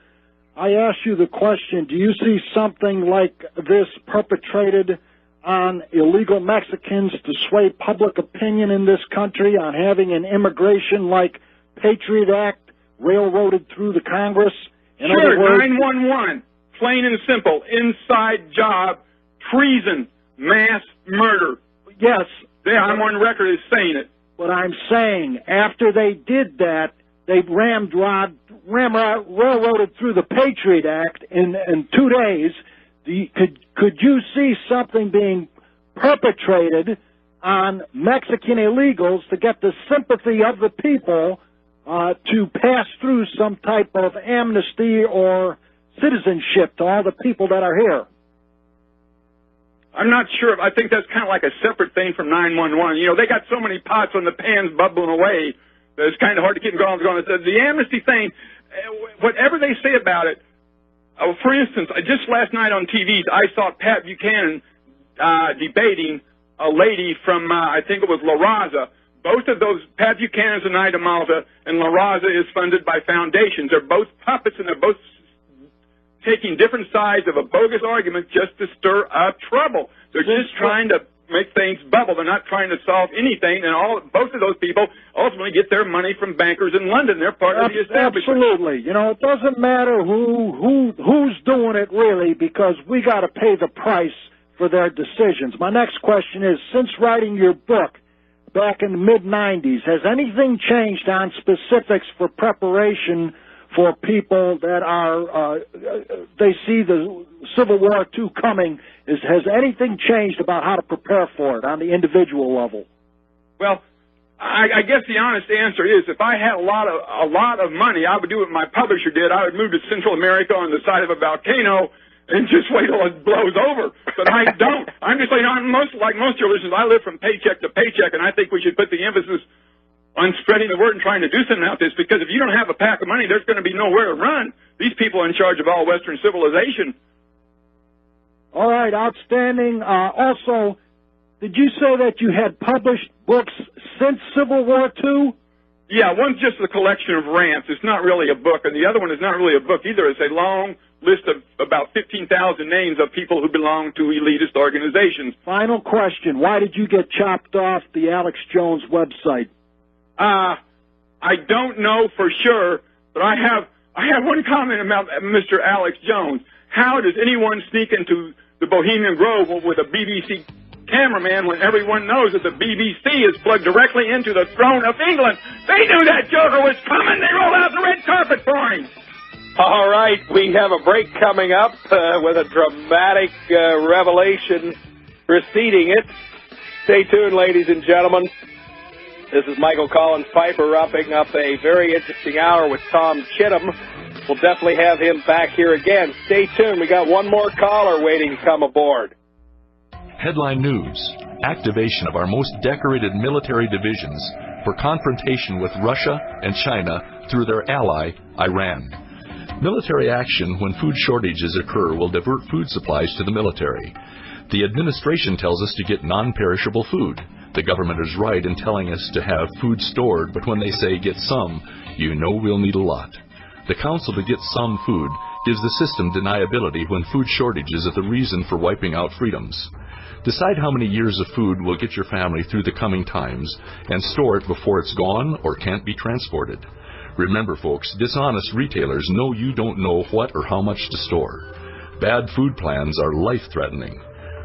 I ask you the question, do you see something like this perpetrated on illegal Mexicans to sway public opinion in this country, on having an immigration like Patriot Act railroaded through the Congress? In sure, other words, 911, plain and simple, inside job, treason, mass murder. Yes. Yeah, I'm on record as saying it. But I'm saying, after they did that, they railroaded through the Patriot Act in 2 days. Could you see something being perpetrated on Mexican illegals to get the sympathy of the people to pass through some type of amnesty or citizenship to all the people that are here? I'm not sure. I think that's kind of like a separate thing from 911. You know, they got so many pots on the pans bubbling away that it's kind of hard to keep going. The amnesty thing, whatever they say about it, for instance, just last night on TV, I saw Pat Buchanan debating a lady from, I think it was La Raza. Both of those, Pat Buchanan's an Ida Malta, and La Raza is funded by foundations. They're both puppets, and they're both taking different sides of a bogus argument just to stir up trouble. They're just trying to make things bubble. They're not trying to solve anything, and both of those people ultimately get their money from bankers in London. They're part of the establishment. Absolutely. You know, it doesn't matter who's doing it, really, because we got to pay the price for their decisions. My next question is, since writing your book back in the mid-'90s, has anything changed on specifics for preparation for people that are, they see the Civil War II coming? Has anything changed about how to prepare for it on the individual level? Well, I guess the honest answer is, if I had a lot of money, I would do what my publisher did. I would move to Central America on the side of a volcano and just wait till it blows over. But I don't. I'm just saying, like most of your listeners, I live from paycheck to paycheck, and I think we should put the emphasis on spreading the word and trying to do something about this, because if you don't have a pack of money, there's going to be nowhere to run. These people are in charge of all Western civilization. All right, outstanding. Also, did you say that you had published books since Civil War II? Yeah, one's just a collection of rants. It's not really a book, and the other one is not really a book either. It's a long list of about 15,000 names of people who belong to elitist organizations. Final question. Why did you get chopped off the Alex Jones website? I don't know for sure, but I have one comment about Mr. Alex Jones. How does anyone sneak into the Bohemian Grove with a BBC cameraman when everyone knows that the BBC is plugged directly into the throne of England? They knew that Joker was coming. They rolled out the red carpet for him. All right, we have a break coming up with a dramatic revelation preceding it. Stay tuned, ladies and gentlemen. This is Michael Collins Piper wrapping up a very interesting hour with Tom Chittum. We'll definitely have him back here again. Stay tuned. We got one more caller waiting to come aboard. Headline news: activation of our most decorated military divisions for confrontation with Russia and China through their ally, Iran. Military action when food shortages occur will divert food supplies to the military. The administration tells us to get non-perishable food. The government is right in telling us to have food stored, but when they say get some, you know we'll need a lot. The counsel to get some food gives the system deniability when food shortages are the reason for wiping out freedoms. Decide how many years of food will get your family through the coming times and store it before it's gone or can't be transported. Remember, folks, dishonest retailers know you don't know what or how much to store. Bad food plans are life-threatening.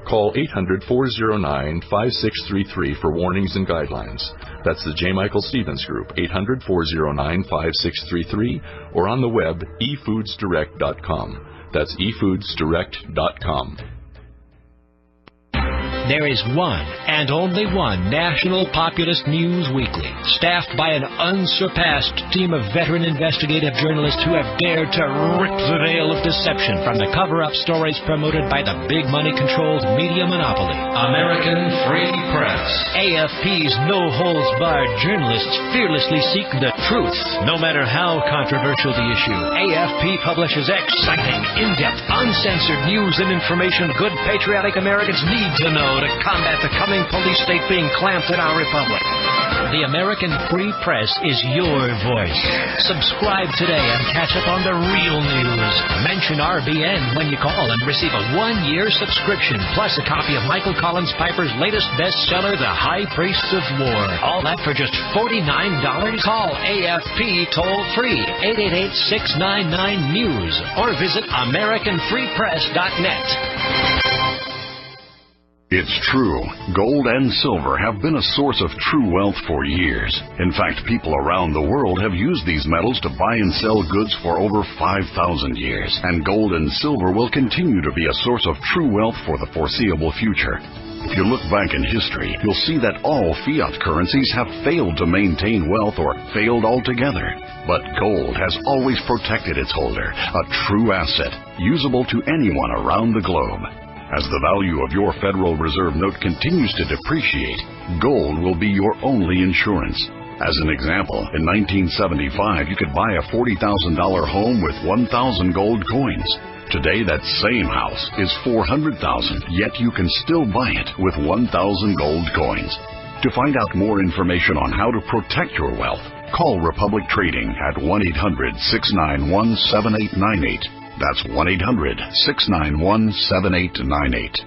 Call 800-409-5633 for warnings and guidelines. That's the J. Michael Stevens Group, 800-409-5633, or on the web, efoodsdirect.com. That's efoodsdirect.com. There is one and only one National Populist News Weekly, staffed by an unsurpassed team of veteran investigative journalists who have dared to rip the veil of deception from the cover-up stories promoted by the big money-controlled media monopoly, American Free Press. AFP's no-holds-barred journalists fearlessly seek the truth, no matter how controversial the issue. AFP publishes exciting, in-depth, uncensored news and information good patriotic Americans need to know to combat the coming police state being clamped in our republic. The American Free Press is your voice. Subscribe today and catch up on the real news. Mention RBN when you call and receive a 1-year subscription, plus a copy of Michael Collins Piper's latest bestseller, The High Priests of War. All that for just $49. Call AFP toll-free, 888-699-NEWS, or visit AmericanFreePress.net. It's true. Gold and silver have been a source of true wealth for years. In fact, people around the world have used these metals to buy and sell goods for over 5,000 years. And gold and silver will continue to be a source of true wealth for the foreseeable future. If you look back in history, you'll see that all fiat currencies have failed to maintain wealth or failed altogether. But gold has always protected its holder, a true asset, usable to anyone around the globe. As the value of your Federal Reserve note continues to depreciate, gold will be your only insurance. As an example, in 1975, you could buy a $40,000 home with 1,000 gold coins. Today, that same house is $400,000, yet you can still buy it with 1,000 gold coins. To find out more information on how to protect your wealth, call Republic Trading at 1-800-691-7898. That's 1-800-691-7898.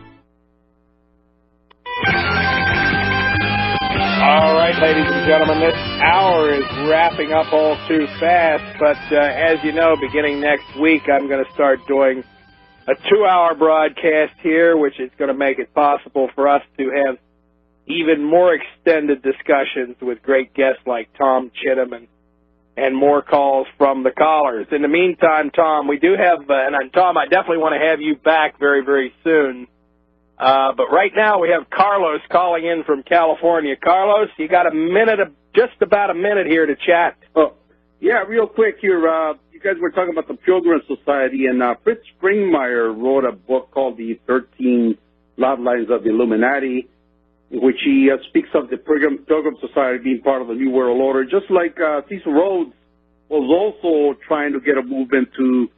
All right, ladies and gentlemen, this hour is wrapping up all too fast, but as you know, beginning next week, I'm going to start doing a 2-hour broadcast here, which is going to make it possible for us to have even more extended discussions with great guests like Tom Chittum and more calls from the callers. In the meantime, Tom, we do have, and Tom, I definitely want to have you back very, very soon. But right now we have Carlos calling in from California. Carlos, you got just about a minute here to chat. Oh, yeah, real quick here. You guys were talking about the Pilgrim Society, and Fritz Springmeier wrote a book called The 13 Bloodlines of the Illuminati, in which he speaks of the Pilgrim Society being part of the New World Order, just like Cecil Rhodes was also trying to get a movement to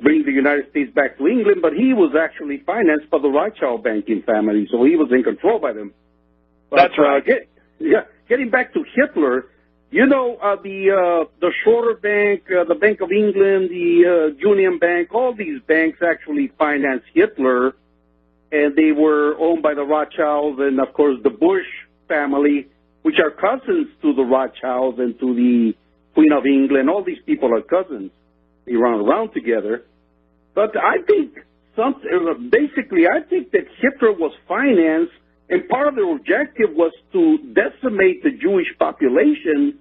bring the United States back to England, but he was actually financed by the Rothschild banking family, so he was in control by them. But, that's right. Getting back to Hitler, you know, the Schroeder Bank, the Bank of England, the Union Bank, all these banks actually financed Hitler, and they were owned by the Rothschilds and, of course, the Bush family, which are cousins to the Rothschilds and to the Queen of England. All these people are cousins. They run around together. But I think I think that Hitler was financed, and part of their objective was to decimate the Jewish population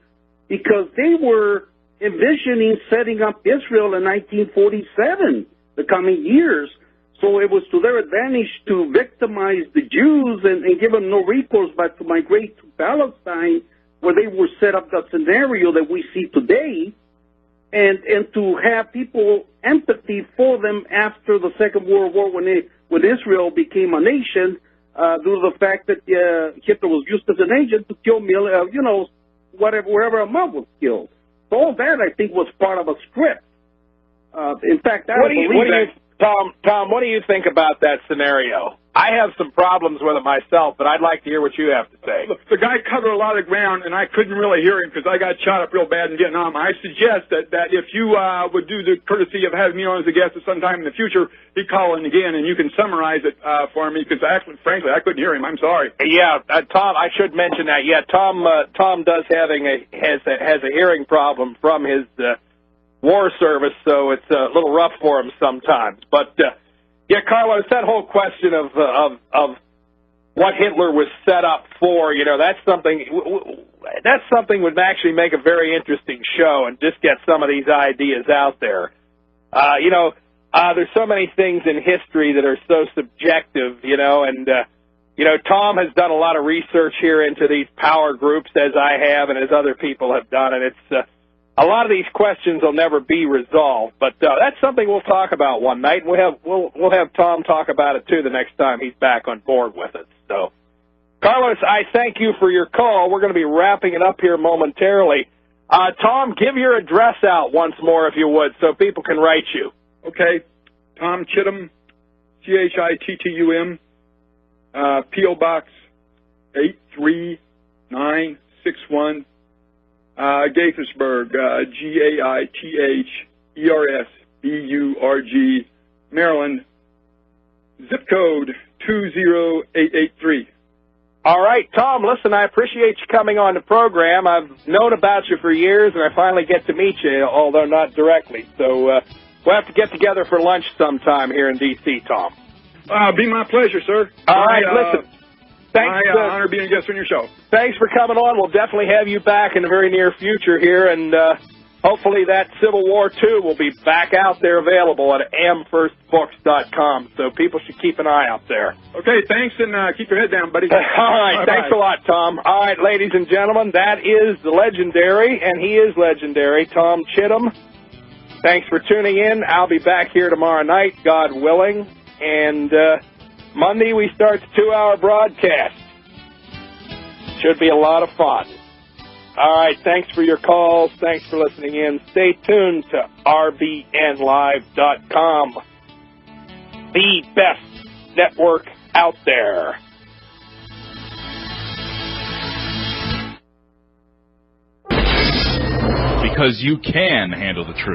because they were envisioning setting up Israel in 1947, the coming years. So it was to their advantage to victimize the Jews and give them no recourse but to migrate to Palestine, where they would set up the scenario that we see today, and to have people empathy for them after the Second World War when Israel became a nation, due to the fact that Hitler was used as an agent to kill, wherever a mob was killed. So all that, I think, was part of a script. In fact, What do you, Tom, what do you think about that scenario? I have some problems with it myself, but I'd like to hear what you have to say. Look, the guy covered a lot of ground, and I couldn't really hear him because I got shot up real bad in Vietnam. I suggest that if you would do the courtesy of having me on as a guest at some time in the future, he'd call in again, and you can summarize it for me because, frankly, I couldn't hear him. I'm sorry. Yeah, Tom, I should mention that. Yeah, Tom does has a hearing problem from his war service, so it's a little rough for him sometimes. But yeah, Carlos, that whole question of what Hitler was set up for, that's something would actually make a very interesting show and just get some of these ideas out there. There's so many things in history that are so subjective, and Tom has done a lot of research here into these power groups, as I have and as other people have done, and it's a lot of these questions will never be resolved, but that's something we'll talk about one night, and we'll have Tom talk about it too the next time he's back on board with it. So, Carlos, I thank you for your call. We're going to be wrapping it up here momentarily. Tom, give your address out once more, if you would, so people can write you. Okay, Tom Chittum, Chittum, P.O. Box 83961. Gaithersburg, Gaitersburg, Maryland, zip code 20883. All right, Tom, listen, I appreciate you coming on the program. I've known about you for years, and I finally get to meet you, although not directly. So we'll have to get together for lunch sometime here in D.C., Tom. Be my pleasure, sir. All right, listen. Thanks, my honor being a guest on your show. Thanks for coming on. We'll definitely have you back in the very near future here, and hopefully that Civil War II will be back out there available at amfirstbooks.com, so people should keep an eye out there. Okay, thanks, and keep your head down, buddy. All right, Bye-bye. Thanks a lot, Tom. All right, ladies and gentlemen, that is the legendary, and he is legendary, Tom Chittum. Thanks for tuning in. I'll be back here tomorrow night, God willing, and Monday we start the 2-hour broadcast. Should be a lot of fun. All right, thanks for your calls. Thanks for listening in. Stay tuned to rbnlive.com, the best network out there. Because you can handle the truth.